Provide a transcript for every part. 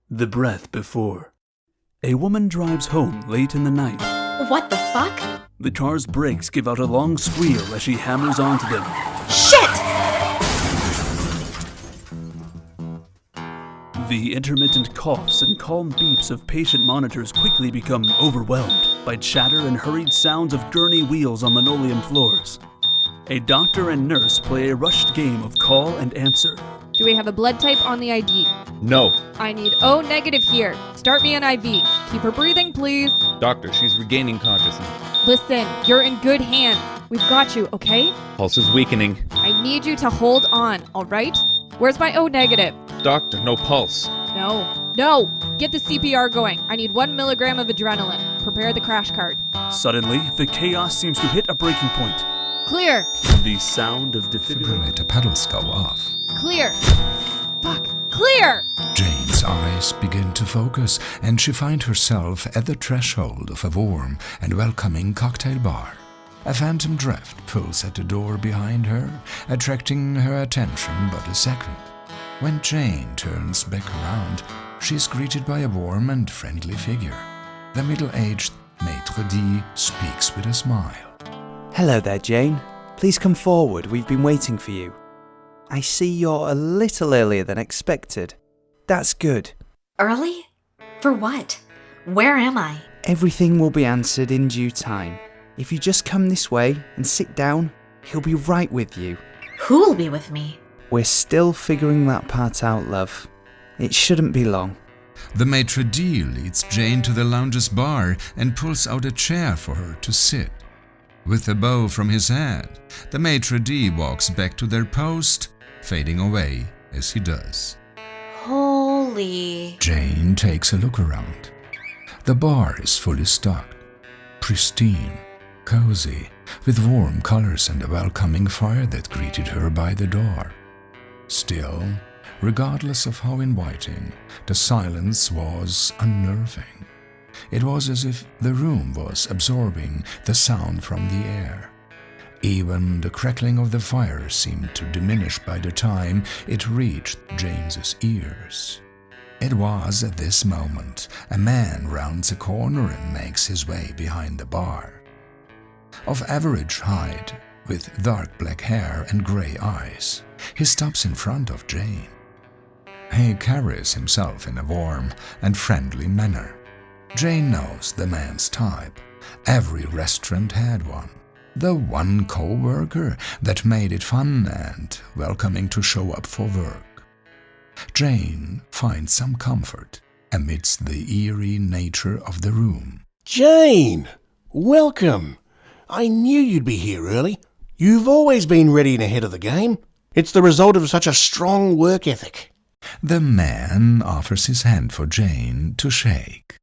The breath before. A woman drives home late in the night. What the fuck? The car's brakes give out a long squeal as she hammers onto them. Shit! The intermittent coughs and calm beeps of patient monitors quickly become overwhelmed by chatter and hurried sounds of gurney wheels on linoleum floors. A doctor and nurse play a rushed game of call and answer. Do we have a blood type on the ID? No. I need O negative here. Start me an IV. Keep her breathing, please. Doctor, she's regaining consciousness. Listen, you're in good hands. We've got you, okay? Pulse is weakening. I need you to hold on, all right? Where's my O negative? Doctor, no pulse. No. Get the CPR going. I need 1 milligram of adrenaline. Prepare the crash cart. Suddenly, the chaos seems to hit a breaking point. Clear. The sound of Defibrillator pedals go off. Clear. Fuck. Clear! Jane's eyes begin to focus, and she finds herself at the threshold of a warm and welcoming cocktail bar. A phantom draft pulls at the door behind her, attracting her attention but a second. When Jane turns back around, she is greeted by a warm and friendly figure. The middle-aged maître d' speaks with a smile. Hello there, Jane. Please come forward, we've been waiting for you. I see you're a little earlier than expected. That's good. Early? For what? Where am I? Everything will be answered in due time. If you just come this way and sit down, he'll be right with you. Who'll be with me? We're still figuring that part out, love. It shouldn't be long. The maitre d' leads Jane to the lounge's bar and pulls out a chair for her to sit. With a bow from his hat, the maitre d' walks back to their post, fading away as he does. Holy... Jane takes a look around. The bar is fully stocked, pristine, cozy, with warm colors and a welcoming fire that greeted her by the door. Still, regardless of how inviting, the silence was unnerving. It was as if the room was absorbing the sound from the air. Even the crackling of the fire seemed to diminish by the time it reached James's ears. It was at this moment a man rounds a corner and makes his way behind the bar. Of average height, with dark black hair and grey eyes, he stops in front of Jane. He carries himself in a warm and friendly manner. Jane knows the man's type. Every restaurant had one. The one co-worker that made it fun and welcoming to show up for work. Jane finds some comfort amidst the eerie nature of the room. Jane! Welcome! I knew you'd be here early. You've always been ready and ahead of the game. It's the result of such a strong work ethic. The man offers his hand for Jane to shake.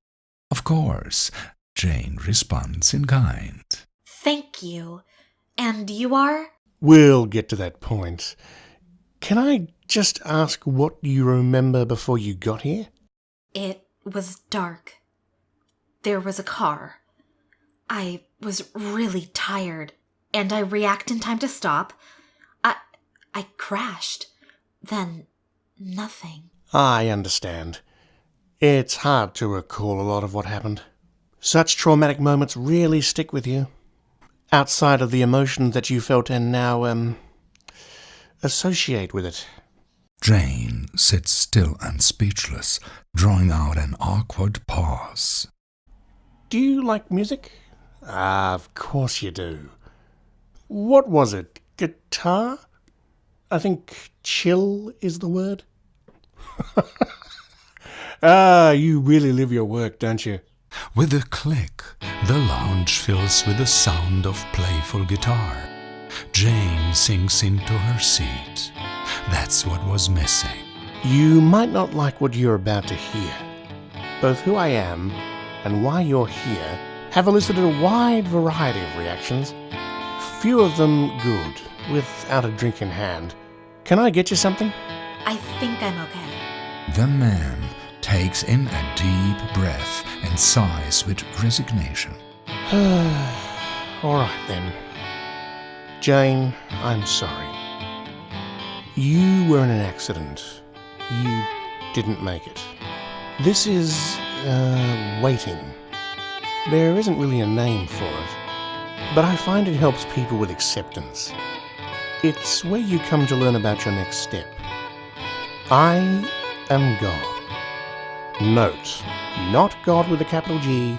Of course, Jane responds in kind. Thank you. And you are? We'll get to that point. Can I just ask what you remember before you got here? It was dark. There was a car. I was really tired, and I reacted in time to stop. I crashed. Then, nothing. I understand. It's hard to recall a lot of what happened. Such traumatic moments really stick with you. Outside of the emotions that you felt and now, associate with it. Jane sits still and speechless, drawing out an awkward pause. Do you like music? Of course you do. What was it? Guitar? I think chill is the word. You really live your work, don't you? With a click, the lounge fills with the sound of playful guitar. Jane sinks into her seat. That's what was missing. You might not like what you're about to hear. Both who I am and why you're here have elicited a wide variety of reactions. Few of them good, without a drink in hand. Can I get you something? I think I'm okay. The man takes in a deep breath and sighs with resignation. All right then. Jane, I'm sorry. You were in an accident. You didn't make it. This is, waiting. There isn't really a name for it, but I find it helps people with acceptance. It's where you come to learn about your next step. I am God. Note, not God with a capital G,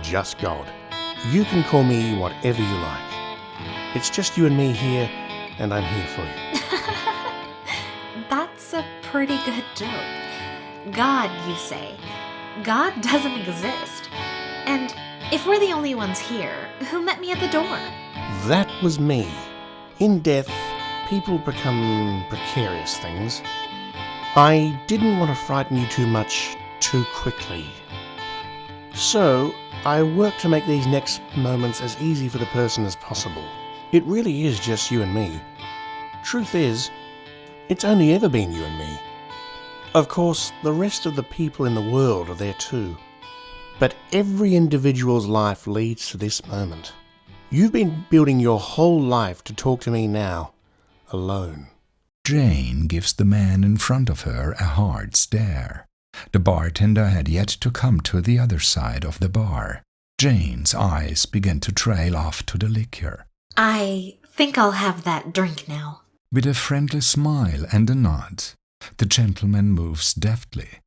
just God. You can call me whatever you like. It's just you and me here, and I'm here for you. That's a pretty good joke. God, you say. God doesn't exist. And if we're the only ones here, who met me at the door? That was me. In death, people become precarious things. I didn't want to frighten you too much too quickly. So, I worked to make these next moments as easy for the person as possible. It really is just you and me. Truth is, it's only ever been you and me. Of course, the rest of the people in the world are there too. But every individual's life leads to this moment. You've been building your whole life to talk to me now, alone. Jane gives the man in front of her a hard stare. The bartender had yet to come to the other side of the bar. Jane's eyes began to trail off to the liquor. I think I'll have that drink now. With a friendly smile and a nod, the gentleman moves deftly,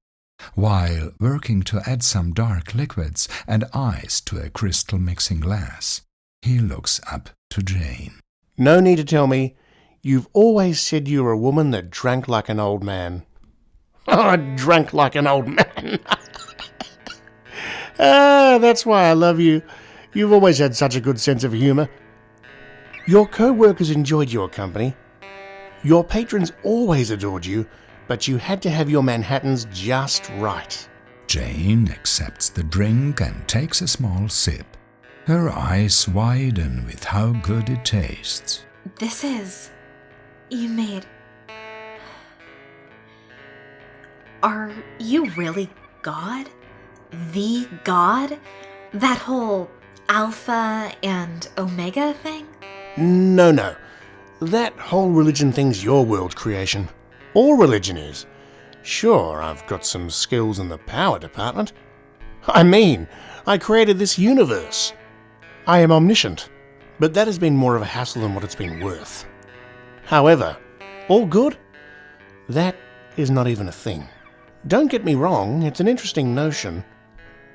while working to add some dark liquids and ice to a crystal mixing glass. He looks up to Jane. No need to tell me. You've always said you were a woman that drank like an old man. I drank like an old man. That's why I love you. You've always had such a good sense of humour. Your co-workers enjoyed your company. Your patrons always adored you, but you had to have your Manhattans just right. Jane accepts the drink and takes a small sip. Her eyes widen with how good it tastes. This is... You made... Are you really God? The God? That whole Alpha and Omega thing? No. That whole religion thing's your world creation. All religion is. Sure, I've got some skills in the power department. I mean, I created this universe. I am omniscient, but that has been more of a hassle than what it's been worth. However, all good? That is not even a thing. Don't get me wrong, it's an interesting notion,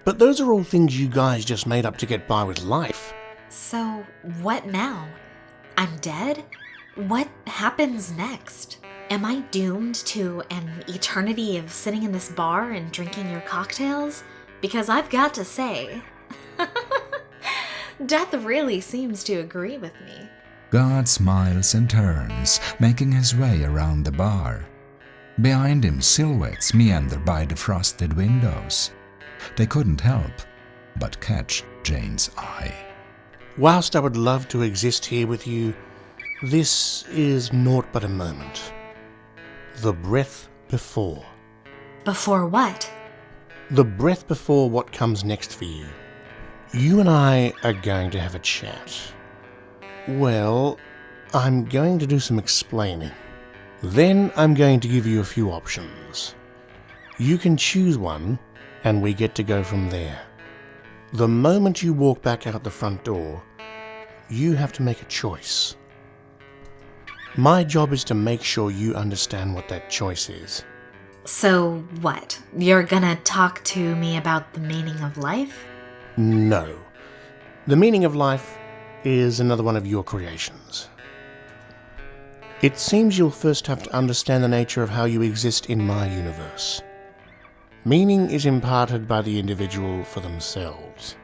but those are all things you guys just made up to get by with life. So, what now? I'm dead? What happens next? Am I doomed to an eternity of sitting in this bar and drinking your cocktails? Because I've got to say, death really seems to agree with me. God smiles and turns, making his way around the bar. Behind him, silhouettes meander by the frosted windows. They couldn't help but catch Jane's eye. Whilst I would love to exist here with you, this is naught but a moment. The breath before. Before what? The breath before what comes next for you. You and I are going to have a chat. Well, I'm going to do some explaining. Then I'm going to give you a few options. You can choose one, and we get to go from there. The moment you walk back out the front door, you have to make a choice. My job is to make sure you understand what that choice is. So what? You're gonna talk to me about the meaning of life? No. The meaning of life is another one of your creations. It seems you'll first have to understand the nature of how you exist in my universe. Meaning is imparted by the individual for themselves.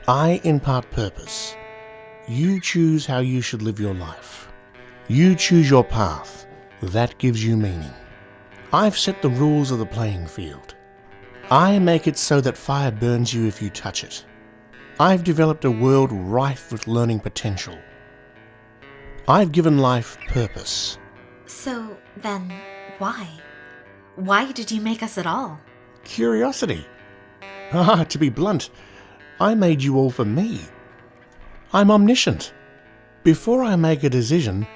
I impart purpose. You choose how you should live your life. You choose your path. That gives you meaning. I've set the rules of the playing field. I make it so that fire burns you if you touch it. I've developed a world rife with learning potential. I've given life purpose. So then, why? Why did you make us at all? Curiosity. To be blunt, I made you all for me. I'm omniscient. Before I make a decision,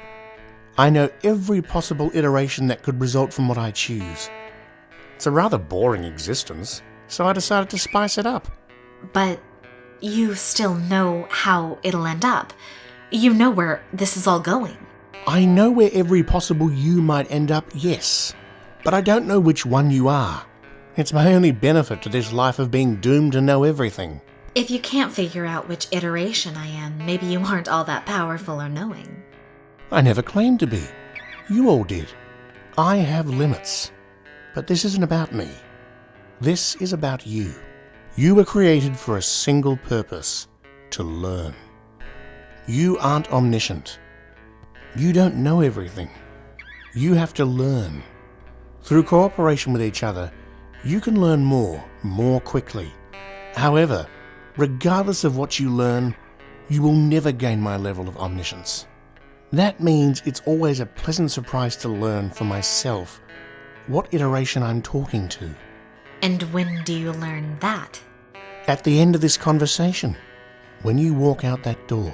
I know every possible iteration that could result from what I choose. It's a rather boring existence, so I decided to spice it up. But you still know how it'll end up. You know where this is all going. I know where every possible you might end up, yes. But I don't know which one you are. It's my only benefit to this life of being doomed to know everything. If you can't figure out which iteration I am, maybe you aren't all that powerful or knowing. I never claimed to be. You all did. I have limits. But this isn't about me. This is about you. You were created for a single purpose: to learn. You aren't omniscient. You don't know everything. You have to learn. Through cooperation with each other, you can learn more quickly. However, regardless of what you learn, you will never gain my level of omniscience. That means it's always a pleasant surprise to learn for myself what iteration I'm talking to. And when do you learn that? At the end of this conversation, when you walk out that door.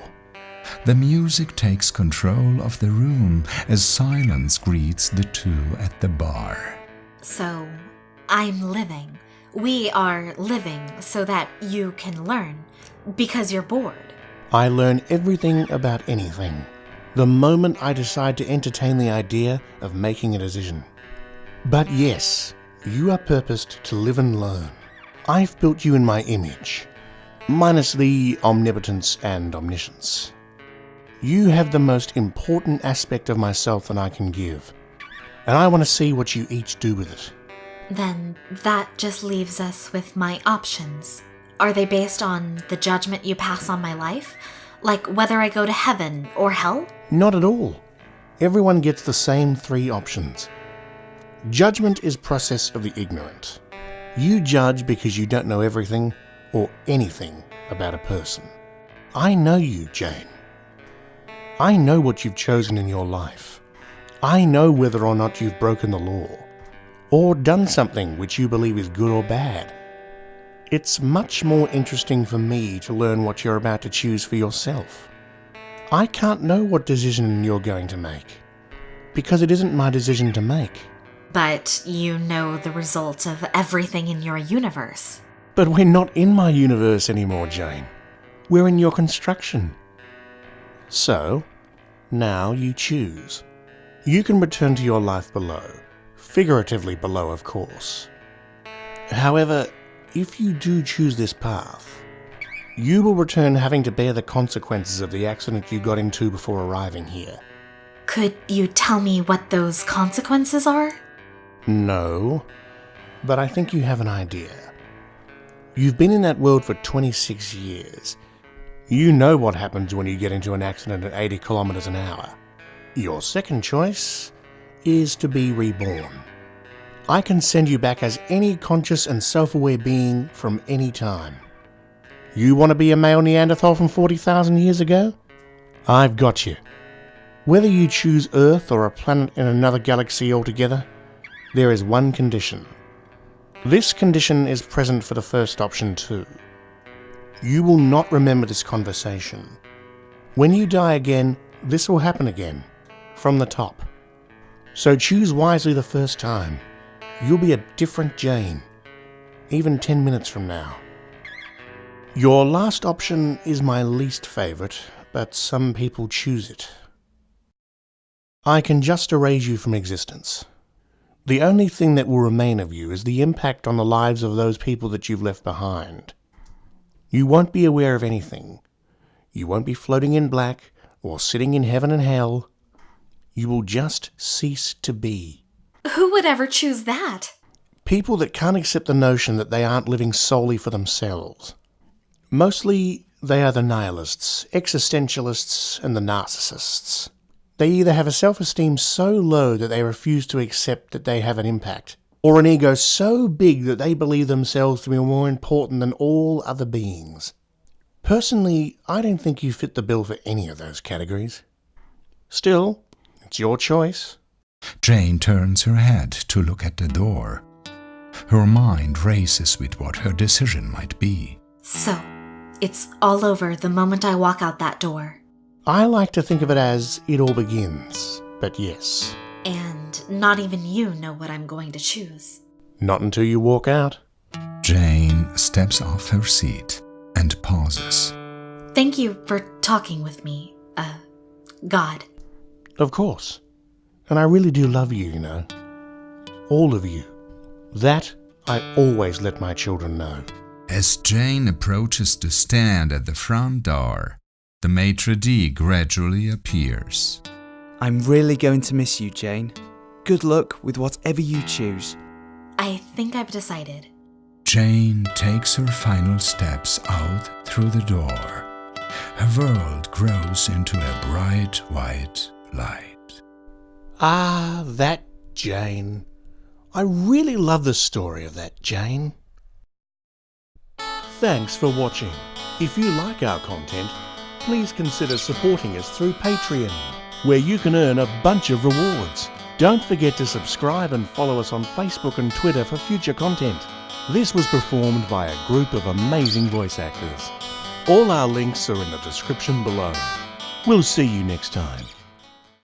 The music takes control of the room as silence greets the two at the bar. So, I'm living. We are living so that you can learn, because you're bored. I learn everything about anything the moment I decide to entertain the idea of making a decision. But yes, you are purposed to live and learn. I've built you in my image, minus the omnipotence and omniscience. You have the most important aspect of myself that I can give, and I want to see what you each do with it. Then that just leaves us with my options. Are they based on the judgment you pass on my life? Like whether I go to heaven or hell? Not at all. Everyone gets the same 3 options. Judgment is process of the ignorant. You judge because you don't know everything or anything about a person. I know you, Jane. I know what you've chosen in your life. I know whether or not you've broken the law, or done something which you believe is good or bad. It's much more interesting for me to learn what you're about to choose for yourself. I can't know what decision you're going to make, because it isn't my decision to make. But you know the result of everything in your universe. But we're not in my universe anymore, Jane. We're in your construction. So, now you choose. You can return to your life below. Figuratively below, of course. However, if you do choose this path, you will return having to bear the consequences of the accident you got into before arriving here. Could you tell me what those consequences are? No, but I think you have an idea. You've been in that world for 26 years. You know what happens when you get into an accident at 80 kilometers an hour. Your second choice is to be reborn. I can send you back as any conscious and self-aware being from any time. You want to be a male Neanderthal from 40,000 years ago? I've got you. Whether you choose Earth or a planet in another galaxy altogether, there is one condition. This condition is present for the first option too. You will not remember this conversation. When you die again, this will happen again, from the top. So choose wisely the first time. You'll be a different Jane, even 10 minutes from now. Your last option is my least favourite, but some people choose it. I can just erase you from existence. The only thing that will remain of you is the impact on the lives of those people that you've left behind. You won't be aware of anything. You won't be floating in black or sitting in heaven and hell. You will just cease to be. Who would ever choose that? People that can't accept the notion that they aren't living solely for themselves. Mostly, they are the nihilists, existentialists, and the narcissists. They either have a self-esteem so low that they refuse to accept that they have an impact, or an ego so big that they believe themselves to be more important than all other beings. Personally, I don't think you fit the bill for any of those categories. Still, it's your choice. Jane turns her head to look at the door. Her mind races with what her decision might be. So, it's all over the moment I walk out that door. I like to think of it as it all begins, but yes. And not even you know what I'm going to choose. Not until you walk out. Jane steps off her seat and pauses. Thank you for talking with me, God. Of course. And I really do love you, you know. All of you. That I always let my children know. As Jane approaches to stand at the front door, the maitre d' gradually appears. I'm really going to miss you, Jane. Good luck with whatever you choose. I think I've decided. Jane takes her final steps out through the door. Her world grows into a bright white light. Ah, that Jane. I really love the story of that Jane. Thanks for watching. If you like our content, please consider supporting us through Patreon, where you can earn a bunch of rewards. Don't forget to subscribe and follow us on Facebook and Twitter for future content. This was performed by a group of amazing voice actors. All our links are in the description below. We'll see you next time.